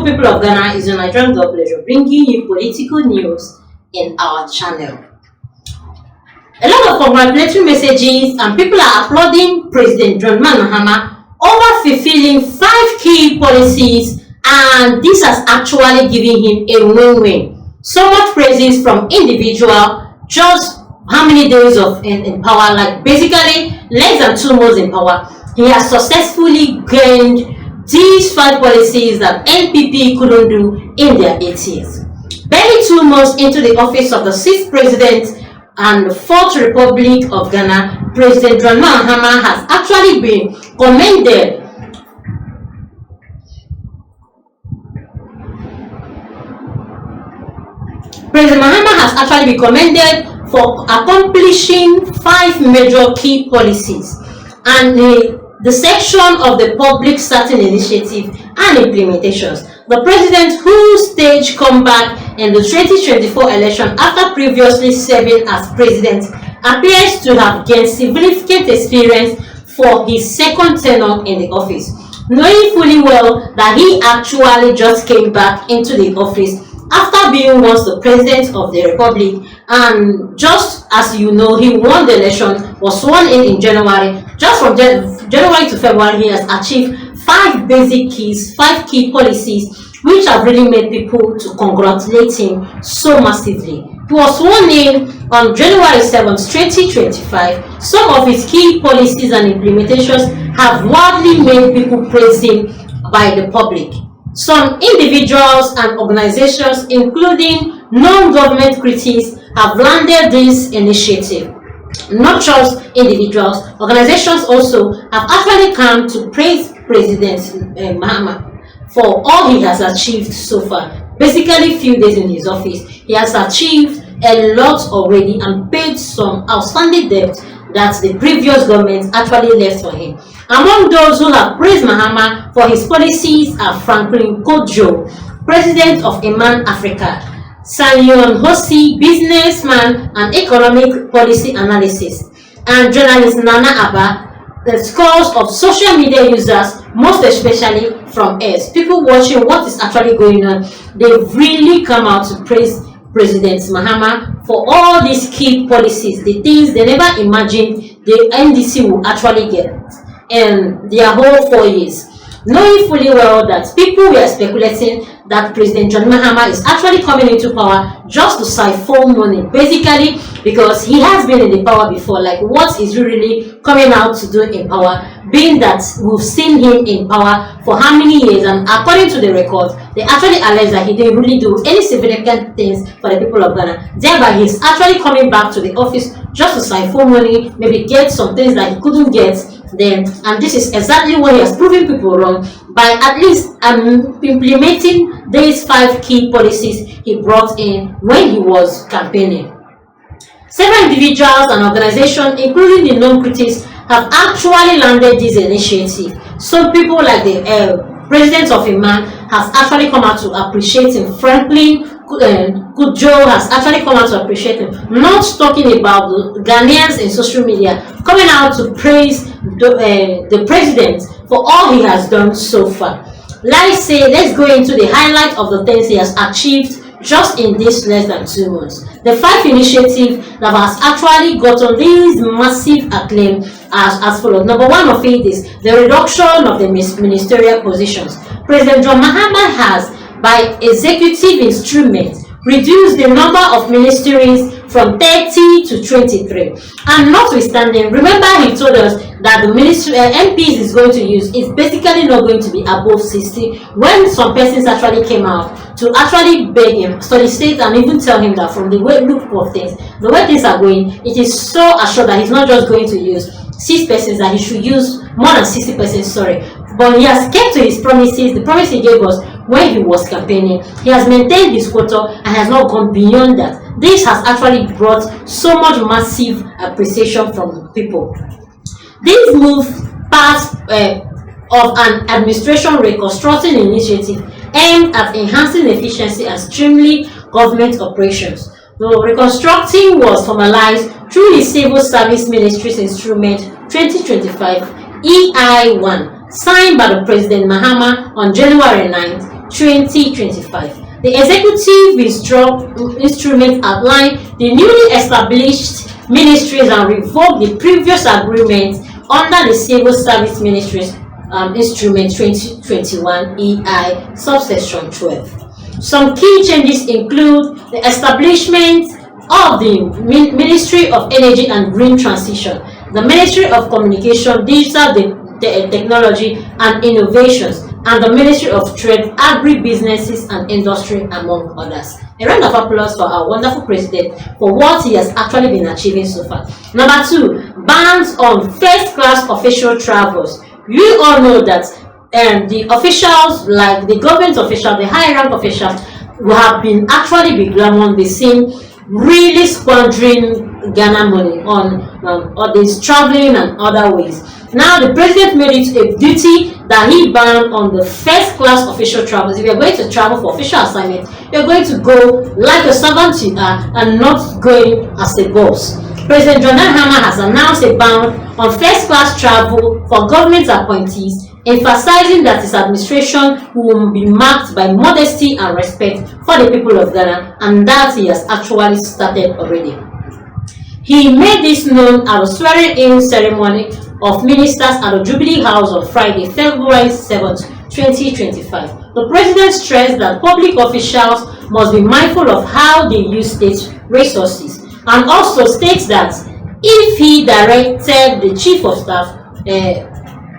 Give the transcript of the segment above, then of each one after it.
beautiful people of Ghana, it's your Nigerian God pleasure bringing you political news in our channel. A lot of congratulatory messages and people are applauding President John Mahama over fulfilling 5 key policies, and this has actually given him a win-win. So much praises from individual, just how many days in power, like basically less than 2 months in power, he has successfully gained these 5 policies that NPP couldn't do in their 8 years. Barely 2 months into the office of the 6th president and the 4th Republic of Ghana, President John Mahama has actually been commended President Mahama has actually been commended for accomplishing 5 major key policies, and the section of the public certain initiative and implementations. The president, who staged comeback in the 2024 election after previously serving as president, appears to have gained significant experience for his 2nd tenure in the office, knowing fully well that he actually just came back into the office after being once the president of the republic. And just as you know, he won the election, was sworn in January. Just from January to February, he has achieved 5 basic keys, 5 key policies, which have really made people to congratulate him so massively. He was sworn in on January 7th, 2025. Some of his key policies and implementations have widely made people praise him by the public. Some individuals and organizations, including non-government critics, have landed this initiative. Not just individuals, organizations also have actually come to praise President Mahama for all he has achieved so far. Basically, few days in his office, he has achieved a lot already and paid some outstanding debt that the previous government actually left for him. Among those who have praised Mahama for his policies are Franklin Kojo, president of Iman Africa, Sanyon Hosi, businessman and economic policy analysis, and journalist Nana Abba. The scores of social media users, most especially from us, people watching what is actually going on, they've really come out to praise President Mahama for all these key policies, the things they never imagined the NDC will actually get in their whole 4 years. Knowing fully well that people were speculating that President John Mahama is actually coming into power just to siphon money, basically because he has been in the power before. Like, what is he really coming out to do in power, being that we've seen him in power for how many years, and according to the records, they actually allege that he didn't really do any significant things for the people of Ghana. Thereby, he's actually coming back to the office just to siphon money, maybe get some things that he couldn't get then, and this is exactly what he has proven people wrong by at least implementing these 5 key policies he brought in when he was campaigning. Several individuals and organizations, including the non-critics, have actually landed this initiative. Some people like the president of Iman has actually come out to appreciate him. Franklin Kujo has actually come out to appreciate him. Not talking about the Ghanaians in social media coming out to praise the president for all he has done so far. Let's go into the highlight of the things he has achieved just in this less than 2 months. The 5 initiatives that has actually gotten these massive acclaim as follows. Number 1 of it is the reduction of the ministerial positions. President John Mahama has, by executive instrument, reduced the number of ministries from 30 to 23. And notwithstanding, remember he told us that the ministry MPs is going to use is basically not going to be above 60. When some persons actually came out to actually beg him, solicit, and even tell him that from the way look of things, the way things are going, it is so assured that he's not just going to use 6 persons, that he should use more than 60 persons, sorry. But he has kept to his promises, the promise he gave us when he was campaigning. He has maintained his quota and has not gone beyond that. This has actually brought so much massive appreciation from people. This move part of an administration reconstructing initiative aimed at enhancing efficiency and streamlining government operations. The reconstructing was formalized through the Civil Service Ministry's Instrument 2025 EI1, signed by the President Mahama on January 9, 2025. The executive instrument outlined the newly established ministries and revoked the previous agreement under the Civil Service Ministries Instrument 2021 EI subsection 12. Some key changes include the establishment of the Ministry of Energy and Green Transition, the Ministry of Communication, Digital Technology and Innovations, and the Ministry of Trade, Agribusinesses and Industry, among others. A round of applause for our wonderful president for what he has actually been achieving so far. Number 2, bans on first-class official travels. You all know that the officials, like the government officials, the high-rank officials, who have been actually begun the same really squandering Ghana money on this traveling and other ways. Now the president made it a duty that he banned on the first class official travels. If you're going to travel for official assignment, you're going to go like a servant you are and not going as a boss. President Mahama has announced a ban on first class travel for government appointees, emphasizing that his administration will be marked by modesty and respect for the people of Ghana, and that he has actually started already. He made this known at the swearing-in ceremony of ministers at the Jubilee House on Friday, February 7, 2025. The president stressed that public officials must be mindful of how they use state resources, and also states that if he directed the chief of staff,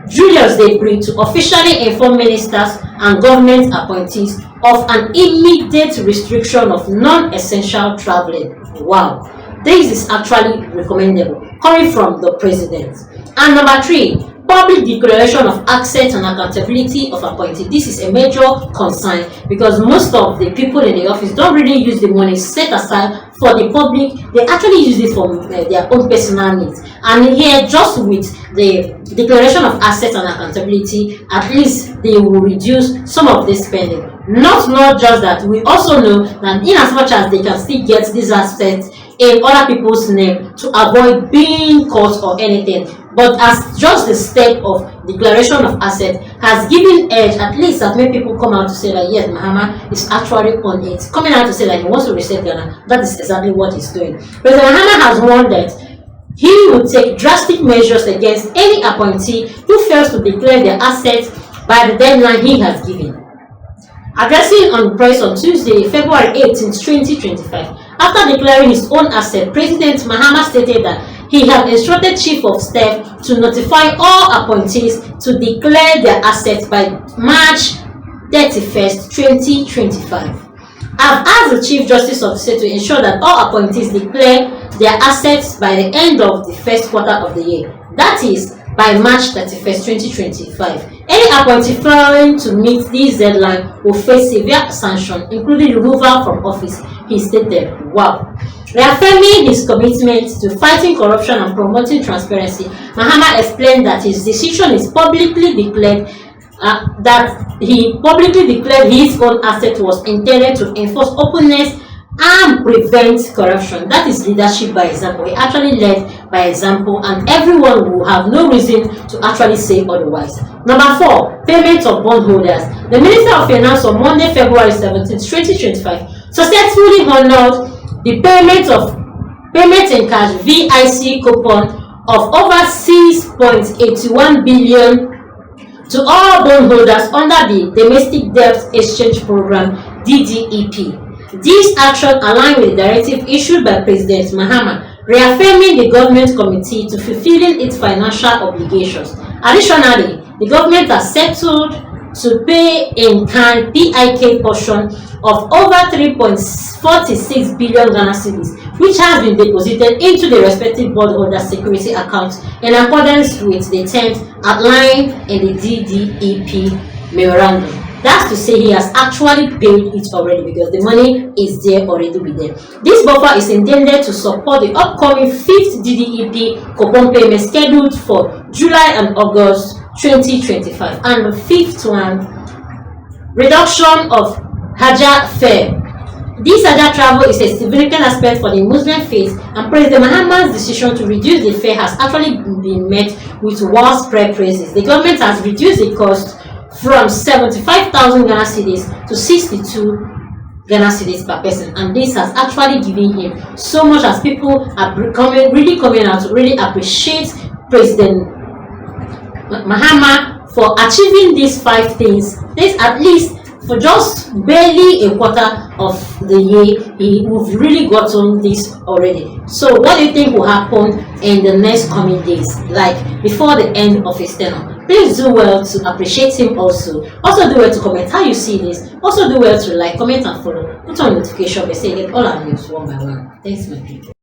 Julius Debris, to officially inform ministers and government appointees of an immediate restriction of non-essential traveling. Wow, this is actually recommendable coming from the president. And number 3, public declaration of assets and accountability of appointees. This is a major concern because most of the people in the office don't really use the money set aside for the public. They actually use it for their own personal needs. And here, just with the declaration of assets and accountability, at least they will reduce some of this spending. Not just that, we also know that in as much as they can still get these assets in other people's name to avoid being caught or anything, but as just the step of declaration of asset has given edge, at least that many people come out to say that yes, Mahama is actually on it, coming out to say that he wants to reset Ghana. That is exactly what he's doing. President Mahama has warned that he will take drastic measures against any appointee who fails to declare their assets by the deadline he has given. Addressing on press on Tuesday, February 18, 2025, after declaring his own asset, President Mahama stated that he had instructed Chief of Staff to notify all appointees to declare their assets by March 31st, 2025. I've asked the Chief Justice of the State to ensure that all appointees declare their assets by the end of the first quarter of the year, that is, by March 31st, 2025. Any appointee failing to meet this deadline will face severe sanction, including removal from office, he stated. Wow. Reaffirming his commitment to fighting corruption and promoting transparency, Mahama explained that his decision is publicly declared his own asset was intended to enforce openness and prevent corruption. That is leadership by example. He actually led by example, and everyone will have no reason to actually say otherwise. Number 4, payment of bondholders. The Minister of Finance on Monday, February 17, 2025, successfully honored the payment in cash VIC coupon of over 6.81 billion to all bondholders under the Domestic Debt Exchange Program (DDEP). This action aligned with the directive issued by President Mahama, reaffirming the government committed to fulfilling its financial obligations. Additionally, the government has settled to pay in kind PIK portion of over 3.46 billion Ghana cedis, which has been deposited into the respective bondholder security accounts in accordance with the terms outlined in the DDEP memorandum. That's to say he has actually paid it already because the money is there already with them. This buffer is intended to support the upcoming 5th DDEP coupon payment scheduled for July and August 2025, and the 5th one, reduction of Hajj fare. This Hajj travel is a significant aspect for the Muslim faith, and President Mahama's decision to reduce the fare has actually been met with widespread praises. The government has reduced the cost from 75,000 Ghana cedis to 62 Ghana cedis per person, and this has actually given him so much, as people are really coming out to really appreciate President Mahama for achieving these 5 things. This, at least for just barely a quarter of the year, we've really gotten this already. So what do you think will happen in the next coming days, like before the end of his tenure? Please do well to appreciate him also. Also do well to comment how you see this. Also do well to like, comment and follow. Put on notification bell so you get all our news one by one. Thanks my people.